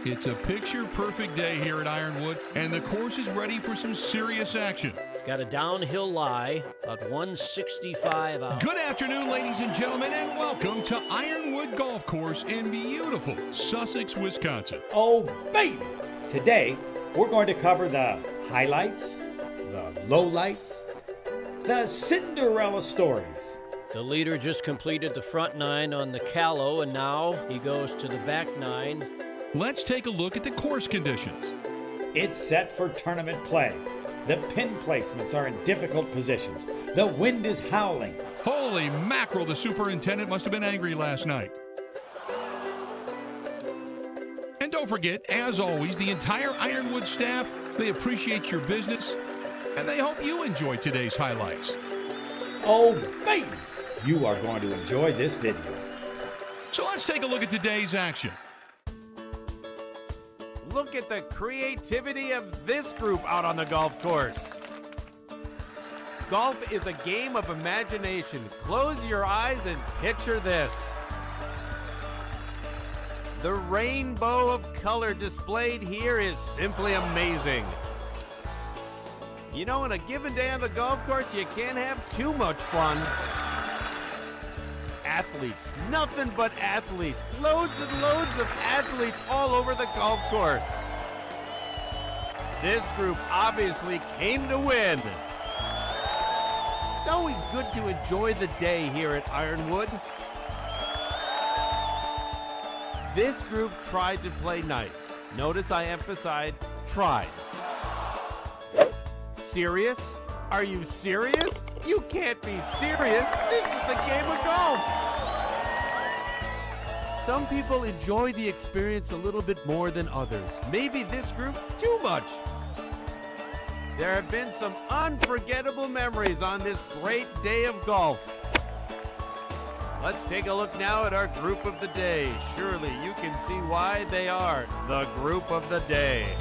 It's a picture-perfect day here at Ironwood, and the course is ready for some serious action. It's got a downhill lie, about 165 out. Good afternoon, ladies and gentlemen, and welcome to Ironwood Golf Course in beautiful Sussex, Wisconsin. Oh, baby! Today, we're going to cover the highlights, the lowlights, the Cinderella stories. The leader just completed the front nine on the Callow, and now he goes to the back nine. Let's take a look at the course conditions. It's set for tournament play. The pin placements are in difficult positions. The wind is howling. Holy mackerel, the superintendent must have been angry last night. And don't forget, as always, the entire Ironwood staff, they appreciate your business, and they hope you enjoy today's highlights. Oh, baby! You are going to enjoy this video. So let's take a look at today's action. Look at the creativity of this group out on the golf course. Golf is a game of imagination. Close your eyes and picture this. The rainbow of color displayed here is simply amazing. You know, on a given day on the golf course, you can't have too much fun. Athletes, nothing but athletes. Loads and loads of athletes all over the golf course. This group obviously came to win. It's always good to enjoy the day here at Ironwood. This group tried to play nice. Notice I emphasized tried. Serious? Are you serious? You can't be serious. This is the game of golf. Some people enjoy the experience a little bit more than others. Maybe this group too much. There have been some unforgettable memories on this great day of golf. Let's take a look now at our group of the day. Surely you can see why they are the group of the day.